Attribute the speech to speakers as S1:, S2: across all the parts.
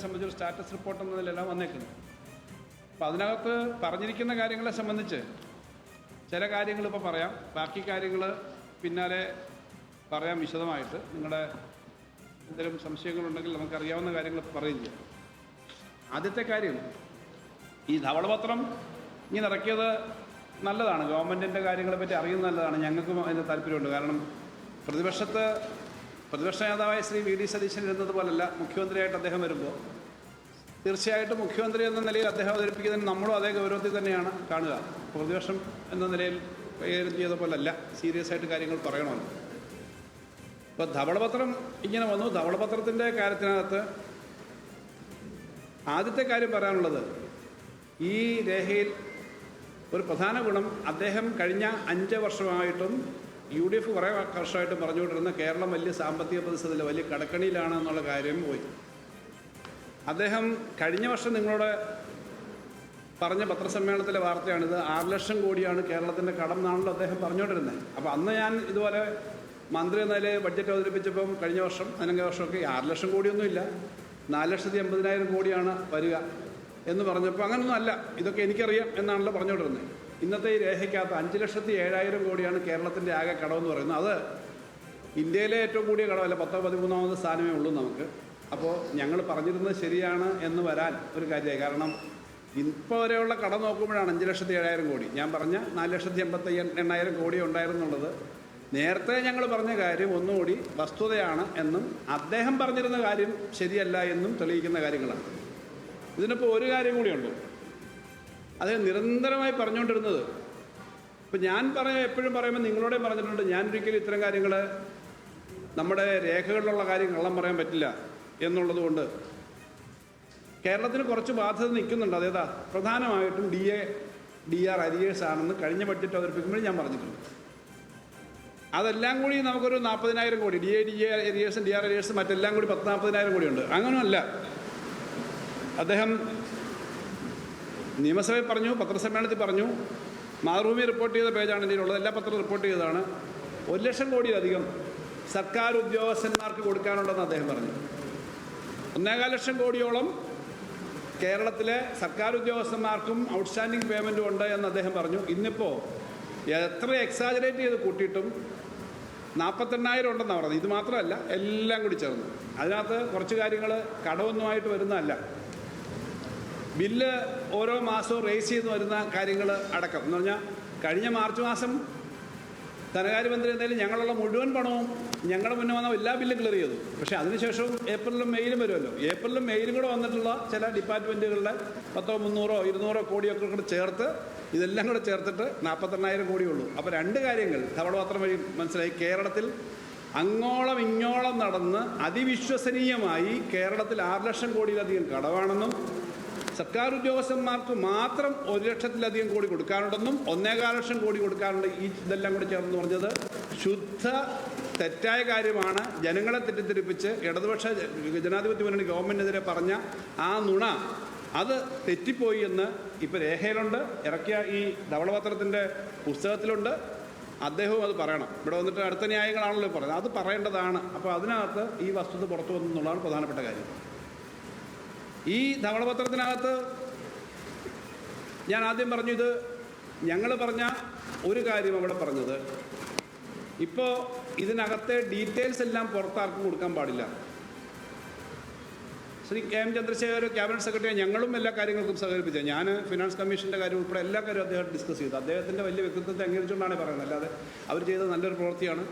S1: സംബന്ധിച്ചൊരു status report എന്നതിലെല്ലാം വന്നേക്കുന്നത്. അപ്പം അതിനകത്ത് പറഞ്ഞിരിക്കുന്ന കാര്യങ്ങളെ സംബന്ധിച്ച് ചില കാര്യങ്ങൾ ഇപ്പോൾ പറയാം, ബാക്കി കാര്യങ്ങൾ പിന്നാലെ പറയാം വിശദമായിട്ട്. നിങ്ങളുടെ എന്തെങ്കിലും സംശയങ്ങളുണ്ടെങ്കിൽ നമുക്കറിയാവുന്ന കാര്യങ്ങൾ പറയുകയും ചെയ്യാം. ആദ്യത്തെ കാര്യം, ഈ ധവളപത്രം ഇങ്ങനെ ഇറക്കിയത് നല്ലതാണ്. ഗവൺമെൻറ്റിൻ്റെ കാര്യങ്ങളെപ്പറ്റി അറിയുന്നത് നല്ലതാണ്. ഞങ്ങൾക്കും അതിന് താല്പര്യമുണ്ട്. കാരണം പ്രതിപക്ഷ നേതാവായ ശ്രീ വി ഡി സതീശൻ ഇരുന്നതുപോലല്ല മുഖ്യമന്ത്രിയായിട്ട് അദ്ദേഹം വരുമ്പോൾ തീർച്ചയായിട്ടും മുഖ്യമന്ത്രി എന്ന നിലയിൽ അദ്ദേഹം അവതരിപ്പിക്കുന്നതിന് നമ്മളും അതേ ഗൗരവത്തിൽ തന്നെയാണ് കാണുക. പ്രതിപക്ഷം എന്ന നിലയിൽ കൈകാര്യം ചെയ്ത പോലല്ല, സീരിയസ് ആയിട്ട് കാര്യങ്ങൾ പറയണമല്ലോ. ഇപ്പോൾ ധവളപത്രം ഇങ്ങനെ വന്നു. ധവളപത്രത്തിൻ്റെ കാര്യത്തിനകത്ത് ആദ്യത്തെ കാര്യം പറയാനുള്ളത്, ഈ രേഖയിൽ ഒരു പ്രധാന ഗുണം, അദ്ദേഹം കഴിഞ്ഞ 5 വർഷമായിട്ടും UDF കുറേ വർഷമായിട്ടും പറഞ്ഞുകൊണ്ടിരുന്ന കേരളം വലിയ സാമ്പത്തിക പ്രതിസന്ധിയിൽ വലിയ കടക്കണിയിലാണ് എന്നുള്ള കാര്യം പോയി. അദ്ദേഹം കഴിഞ്ഞ വർഷം നിങ്ങളോട് പറഞ്ഞ പത്രസമ്മേളനത്തിലെ വാർത്തയാണിത്. 6 ലക്ഷം കോടിയാണ് കേരളത്തിൻ്റെ കടം എന്നാണല്ലോ അദ്ദേഹം പറഞ്ഞുകൊണ്ടിരുന്നത്. അപ്പോൾ അന്ന് ഞാൻ ഇതുപോലെ മന്ത്രി എന്ന നിലയിൽ ബഡ്ജറ്റ് അവതരിപ്പിച്ചപ്പം കഴിഞ്ഞ വർഷം 15 വർഷമൊക്കെ 6 ലക്ഷം കോടിയൊന്നുമില്ല, 4,80,000 കോടിയാണ് വരിക എന്ന് പറഞ്ഞപ്പോൾ അങ്ങനൊന്നും അല്ല, ഇതൊക്കെ എനിക്കറിയാം എന്നാണല്ലോ പറഞ്ഞുകൊണ്ടിരുന്നത്. ഇന്നത്തെ ഈ രേഖയ്ക്കകത്ത് 5,07,000 കോടിയാണ് കേരളത്തിൻ്റെ ആകെ കടമെന്ന് പറയുന്നത്. അത് ഇന്ത്യയിലെ ഏറ്റവും കൂടിയ കടമല്ല, 13ാമത് സ്ഥാനമേ ഉള്ളൂ നമുക്ക്. അപ്പോൾ ഞങ്ങൾ പറഞ്ഞിരുന്നത് ശരിയാണ് എന്ന് വരാൻ ഒരു കാര്യമായി. കാരണം ഇപ്പോൾ വരെയുള്ള കടം നോക്കുമ്പോഴാണ് 5,07,000 കോടി. ഞാൻ പറഞ്ഞ 4,88,000 കോടി ഉണ്ടായിരുന്നുള്ളത്. നേരത്തെ ഞങ്ങൾ പറഞ്ഞ കാര്യം ഒന്നുകൂടി വസ്തുതയാണ് എന്നും അദ്ദേഹം പറഞ്ഞിരുന്ന കാര്യം ശരിയല്ല എന്നും തെളിയിക്കുന്ന കാര്യങ്ങളാണ്. ഇതിനിപ്പോൾ ഒരു കാര്യം കൂടിയുണ്ട്. അത് നിരന്തരമായി പറഞ്ഞുകൊണ്ടിരുന്നത്, ഇപ്പം ഞാൻ എപ്പോഴും പറയുമ്പോൾ നിങ്ങളോടേയും പറഞ്ഞിട്ടുണ്ട്, ഞാൻ ഒരിക്കലും ഇത്തരം കാര്യങ്ങൾ നമ്മുടെ രേഖകളിലുള്ള കാര്യം കള്ളം പറയാൻ പറ്റില്ല എന്നുള്ളത് കൊണ്ട് കേരളത്തിന് കുറച്ച് ബാധ്യത നിൽക്കുന്നുണ്ട്. അതേതാ? പ്രധാനമായിട്ടും DAR അരിയേഴ്സ് ആണെന്ന് കഴിഞ്ഞ ബഡ്ജറ്റ് അവതരിപ്പിക്കുമ്പോഴും ഞാൻ പറഞ്ഞിട്ടുണ്ട്. അതെല്ലാം കൂടി നമുക്കൊരു 40,000 കോടി, DA അരിയേഴ്സും DAR അരിയേഴ്സും മറ്റെല്ലാം കൂടി 40,000 കോടിയുണ്ട്. അങ്ങനെയല്ല. അദ്ദേഹം നിയമസഭയിൽ പറഞ്ഞു, പത്രസമ്മേളനത്തിൽ പറഞ്ഞു, മാതൃഭൂമി റിപ്പോർട്ട് ചെയ്ത പേജാണ് ഇതിലുള്ളത്, എല്ലാ പത്രവും റിപ്പോർട്ട് ചെയ്തതാണ്. 1 ലക്ഷം കോടിയിലധികം സർക്കാർ ഉദ്യോഗസ്ഥന്മാർക്ക് കൊടുക്കാനുണ്ടെന്ന് അദ്ദേഹം പറഞ്ഞു. 1,4 ലക്ഷം കോടിയോളം കേരളത്തിലെ സർക്കാർ ഉദ്യോഗസ്ഥന്മാർക്കും ഔട്ട്സ്റ്റാൻഡിങ് പേയ്മെൻറ്റും ഉണ്ട് എന്ന് അദ്ദേഹം പറഞ്ഞു. ഇന്നിപ്പോൾ എത്ര എക്സാജറേറ്റ് ചെയ്ത് കൂട്ടിയിട്ടും 48,000 ഉണ്ടെന്നാണ് പറഞ്ഞത്. ഇത് മാത്രമല്ല, എല്ലാം കൂടി ചേർന്ന് അതിനകത്ത് കുറച്ച് കാര്യങ്ങൾ കടമൊന്നുമായിട്ട് വരുന്നതല്ല, ബില്ല് ഓരോ മാസവും റേസ് ചെയ്ത് വരുന്ന കാര്യങ്ങൾ അടക്കം. എന്ന് പറഞ്ഞാൽ കഴിഞ്ഞ മാർച്ച് മാസം ധനകാര്യമന്ത്രി എന്തായാലും ഞങ്ങളുള്ള മുഴുവൻ പണവും ഞങ്ങളുടെ മുന്നേ വന്ന എല്ലാ ബില്ലും ക്ലിയർ ചെയ്തു. പക്ഷേ അതിനുശേഷവും ഏപ്രിലും മെയിലും വരുമല്ലോ. ഏപ്രിലും മെയിലും കൂടെ വന്നിട്ടുള്ള ചില ഡിപ്പാർട്ട്മെൻറ്റുകളുടെ 100, 300, 200 കോടിയൊക്കെ കൂടെ ചേർത്ത് ഇതെല്ലാം കൂടെ ചേർത്തിട്ട് 48,000 കോടിയുള്ളൂ. അപ്പോൾ 2 കാര്യങ്ങൾ ധവളപത്രം വഴി മനസ്സിലായി. കേരളത്തിൽ അങ്ങോളം ഇങ്ങോളം നടന്ന് അതിവിശ്വസനീയമായി കേരളത്തിൽ 6 ലക്ഷം കോടിയിലധികം കടമാണെന്നും സർക്കാർ ഉദ്യോഗസ്ഥന്മാർക്ക് മാത്രം 1 ലക്ഷത്തിലധികം കോടി കൊടുക്കാനുണ്ടെന്നും 1,4 ലക്ഷം കോടി കൊടുക്കാനുണ്ട്. ഇതെല്ലാം കൂടി ചേർന്ന് പറഞ്ഞത് ശുദ്ധ തെറ്റായ കാര്യമാണ്. ജനങ്ങളെ തെറ്റിദ്ധരിപ്പിച്ച് ഇടതുപക്ഷ ജനാധിപത്യ മുന്നണി ഗവൺമെൻറ്റിനെതിരെ പറഞ്ഞ ആ നുണ അത് തെറ്റിപ്പോയി എന്ന് ഇപ്പോൾ രേഖയിലുണ്ട്. ഇറക്കിയ ഈ ധവളപത്രത്തിൻ്റെ പുസ്തകത്തിലുണ്ട്. അദ്ദേഹവും അത് പറയണം. ഇവിടെ വന്നിട്ട് അടുത്ത ന്യായങ്ങളാണല്ലോ പറയുന്നത്, അത് പറയേണ്ടതാണ്. അപ്പോൾ അതിനകത്ത് ഈ വസ്തുത പുറത്തു വന്നു എന്നുള്ളതാണ് പ്രധാനപ്പെട്ട കാര്യം. ഈ ധവളപത്രത്തിനകത്ത് ഞാൻ ആദ്യം പറഞ്ഞു, ഇത് ഞങ്ങൾ പറഞ്ഞ ഒരു കാര്യം അവിടെ പറഞ്ഞത്, ഇപ്പോൾ ഇതിനകത്തെ ഡീറ്റെയിൽസ് എല്ലാം പുറത്താർക്കും കൊടുക്കാൻ പാടില്ല. Shri KM Chandrasekhar cabinet secretary, ഞങ്ങളും എല്ലാ കാര്യങ്ങൾക്കും സഹകരിപ്പിച്ചത്. ഞാൻ ഫിനാൻസ് കമ്മീഷൻ്റെ കാര്യം ഉൾപ്പെടെ എല്ലാ കാര്യവും അദ്ദേഹം ഡിസ്കസ് ചെയ്തു. അദ്ദേഹത്തിൻ്റെ വലിയ വ്യക്തിത്വത്തെ അംഗീകരിച്ചുകൊണ്ടാണ് പറയുന്നത്, അല്ലാതെ അവർ ചെയ്തത് നല്ലൊരു പ്രവൃത്തിയാണ്.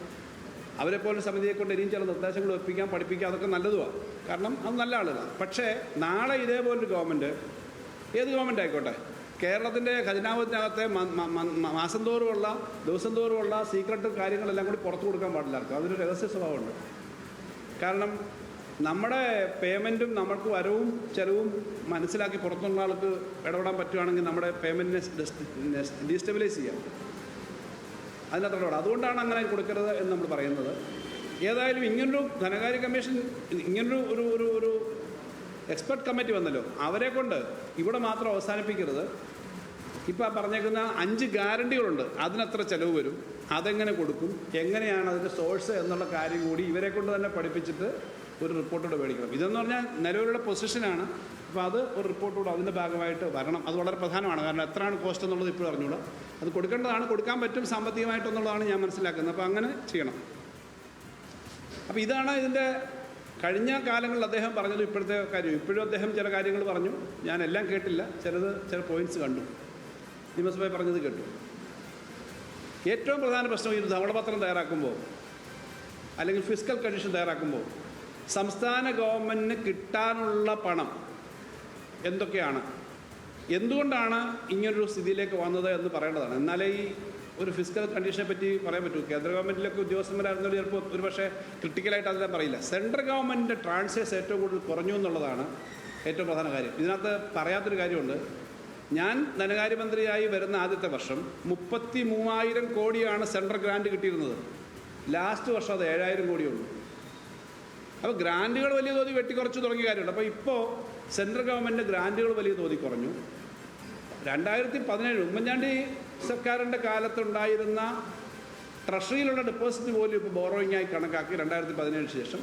S1: അവരെപ്പോലെ സമിതിയെ കൊണ്ട് ഇനിയും ചില നിർദ്ദേശങ്ങൾ ഒപ്പിക്കാൻ, പഠിപ്പിക്കുക, അതൊക്കെ നല്ലതുമാണ്. കാരണം അത് നല്ല ആളുകളാണ്. പക്ഷേ നാളെ ഇതേപോലൊരു ഗവൺമെൻറ്, ഏത് ഗവൺമെൻറ് ആയിക്കോട്ടെ, കേരളത്തിൻ്റെ ഖജനാവിനകത്തെ മാസം തോറുമുള്ള, ദിവസം തോറുമുള്ള സീക്രട്ട് കാര്യങ്ങളെല്ലാം കൂടി പുറത്തു കൊടുക്കാൻ പാടില്ല. അതൊരു രഹസ്യ സ്വഭാവമുണ്ട്. കാരണം നമ്മുടെ പേയ്മെൻറ്റും നമുക്ക് വരവും ചെലവും മനസ്സിലാക്കി പുറത്തുള്ള ആൾക്ക് ഇടപെടാൻ പറ്റുകയാണെങ്കിൽ നമ്മുടെ പേയ്മെൻറ്റിനെ ഡീസ്റ്റെബിലൈസ് ചെയ്യാം. അതിനകത്ത് ഇടപെടാം. അതുകൊണ്ടാണ് അങ്ങനെ കൊടുക്കരുത് എന്ന് നമ്മൾ പറയുന്നത്. ഏതായാലും ഇങ്ങനൊരു ധനകാര്യ കമ്മീഷൻ, ഇങ്ങനൊരു ഒരു ഒരു ഒരു എക്സ്പെർട്ട് കമ്മിറ്റി വന്നല്ലോ, അവരെ കൊണ്ട് ഇവിടെ മാത്രം അവസാനിപ്പിക്കരുത്. ഇപ്പോൾ പറഞ്ഞേക്കുന്ന 5 ഗ്യാരണ്ടികളുണ്ട്. അതിനത്ര ചിലവ് വരും, അതെങ്ങനെ കൊടുക്കും, എങ്ങനെയാണ് അതിൻ്റെ സോഴ്സ് എന്നുള്ള കാര്യം കൂടി ഇവരെ കൊണ്ട് തന്നെ പഠിപ്പിച്ചിട്ട് ഒരു റിപ്പോർട്ടൂടെ മേടിക്കണം. ഇതെന്ന് പറഞ്ഞാൽ നിലവിലുള്ള പൊസിഷനാണ്. അപ്പോൾ അത് ഒരു റിപ്പോർട്ടൂടെ അതിൻ്റെ ഭാഗമായിട്ട് വരണം. അത് വളരെ പ്രധാനമാണ്. കാരണം എത്രയാണ് കോസ്റ്റ് എന്നുള്ളത് ഇപ്പോഴും അറിഞ്ഞൂടാ. അത് കൊടുക്കേണ്ടതാണ്, കൊടുക്കാൻ പറ്റും സാമ്പത്തികമായിട്ടെന്നുള്ളതാണ് ഞാൻ മനസ്സിലാക്കുന്നത്. അപ്പോൾ അങ്ങനെ ചെയ്യണം. അപ്പോൾ ഇതാണ് ഇതിൻ്റെ കഴിഞ്ഞ കാലങ്ങളിൽ അദ്ദേഹം പറഞ്ഞത്. ഇപ്പോഴത്തെ കാര്യം ഇപ്പോഴും അദ്ദേഹം ചില കാര്യങ്ങൾ പറഞ്ഞു. ഞാനെല്ലാം കേട്ടില്ല, ചില പോയിൻറ്റ്സ് കണ്ടു. നിയമസഭയിൽ പറഞ്ഞത് കേട്ടു. ഏറ്റവും പ്രധാന പ്രശ്നം ഈ ധവളപത്രം തയ്യാറാക്കുമ്പോൾ അല്ലെങ്കിൽ ഫിസ്ക്കൽ കണ്ടീഷൻ തയ്യാറാക്കുമ്പോൾ സംസ്ഥാന ഗവൺമെൻറ്റിന് കിട്ടാനുള്ള പണം എന്തൊക്കെയാണ്, എന്തുകൊണ്ടാണ് ഇങ്ങനൊരു സ്ഥിതിയിലേക്ക് വന്നത് എന്ന് പറയേണ്ടതാണ്. എന്നാലേ ഈ ഒരു ഫിസ്ക്കൽ കണ്ടീഷനെ പറ്റി പറയാൻ പറ്റൂ. കേന്ദ്ര ഗവൺമെൻറ്റിലൊക്കെ ഉദ്യോഗസ്ഥന്മാരായിരുന്നവർ ചിലപ്പോൾ ഒരു പക്ഷേ ക്രിട്ടിക്കലായിട്ട് അതെല്ലാം പറയില്ല. സെൻട്രൽ ഗവൺമെൻറ്റിൻ്റെ ട്രാൻസ്ഫേഴ്സ് ഏറ്റവും കൂടുതൽ കുറഞ്ഞു എന്നുള്ളതാണ് ഏറ്റവും പ്രധാന കാര്യം. ഇതിനകത്ത് പറയാത്തൊരു കാര്യമുണ്ട്. ഞാൻ ധനകാര്യമന്ത്രിയായി വരുന്ന ആദ്യത്തെ വർഷം 33,000 കോടിയാണ് സെൻട്രൽ ഗ്രാൻറ്റ് കിട്ടിയിരുന്നത്. ലാസ്റ്റ് വർഷം അത് 7,000 കോടിയുള്ളൂ. അപ്പോൾ ഗ്രാൻറ്റുകൾ വലിയ തോതിൽ വെട്ടിക്കുറച്ച് തുടങ്ങിയ കാര്യമുണ്ട്. അപ്പോൾ ഇപ്പോൾ സെൻട്രൽ ഗവൺമെൻറ്റിൻ്റെ ഗ്രാൻറ്റുകൾ വലിയ തോതിൽ കുറഞ്ഞു. 2017 ഉമ്മൻചാണ്ടി സർക്കാരിൻ്റെ കാലത്തുണ്ടായിരുന്ന ട്രഷറിയിലുള്ള ഡെപ്പോസിറ്റ് പോലും ഇപ്പോൾ ബോറോയിങ്ങായി കണക്കാക്കി 2017 ശേഷം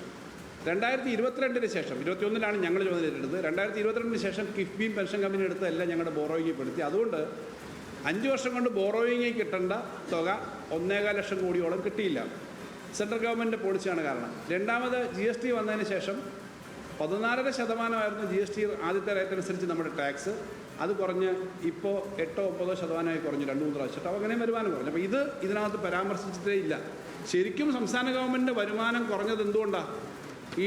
S1: 2022 ശേഷം 2021 ഞങ്ങൾ ചുമതലയേറ്റെടുത്തത്. 2022 ശേഷം കിഫ്ബിയും പെൻഷൻ കമ്പനി എടുത്ത എല്ലാം ഞങ്ങളുടെ ബോറോയിങ്ങിൽ പെടുത്തി. അതുകൊണ്ട് 5 വർഷം കൊണ്ട് ബോറോയിങ്ങിൽ കിട്ടേണ്ട തുക 1.25 ലക്ഷം കോടിയോളം കിട്ടിയില്ല. സെൻട്രൽ ഗവൺമെൻറ്റിൻ്റെ പോളിസിയാണ് കാരണം. രണ്ടാമത് GST വന്നതിന് ശേഷം 14% GST ആദ്യത്തെ റേറ്റ് അനുസരിച്ച് നമ്മുടെ ടാക്സ്. അത് കുറഞ്ഞ് ഇപ്പോൾ 8-9% കുറഞ്ഞു 2-3 പ്രാവശ്യം. അപ്പോൾ അങ്ങനെ വരുമാനം കുറഞ്ഞു. അപ്പോൾ ഇതിനകത്ത് പരാമർശിച്ചിട്ടേ ഇല്ല. ശരിക്കും സംസ്ഥാന ഗവൺമെൻറ്റിൻ്റെ വരുമാനം കുറഞ്ഞത് എന്തുകൊണ്ടാണ്?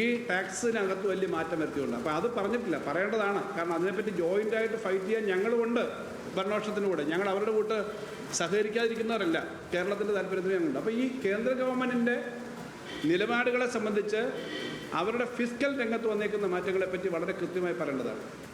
S1: ഈ ടാക്സിനകത്ത് വലിയ മാറ്റം വരുത്തിയുണ്ട്. അപ്പോൾ അത് പറഞ്ഞിട്ടില്ല, പറയേണ്ടതാണ്. കാരണം അതിനെപ്പറ്റി ജോയിൻ്റായിട്ട് ഫൈറ്റ് ചെയ്യാൻ ഞങ്ങളുമുണ്ട് ഭരണപക്ഷത്തിൻ്റെ കൂടെ. ഞങ്ങൾ അവരുടെ കൂട്ട് സഹകരിക്കാതിരിക്കുന്നവരല്ല. കേരളത്തിൻ്റെ താല്പര്യത്തിന് ഞങ്ങളുണ്ട്. അപ്പോൾ ഈ കേന്ദ്ര ഗവൺമെൻറ്റിൻ്റെ നിലപാടുകളെ സംബന്ധിച്ച് അവരുടെ ഫിസ്ക്കൽ രംഗത്ത് വന്നേക്കുന്ന മാറ്റങ്ങളെപ്പറ്റി വളരെ കൃത്യമായി പറയേണ്ടതാണ്.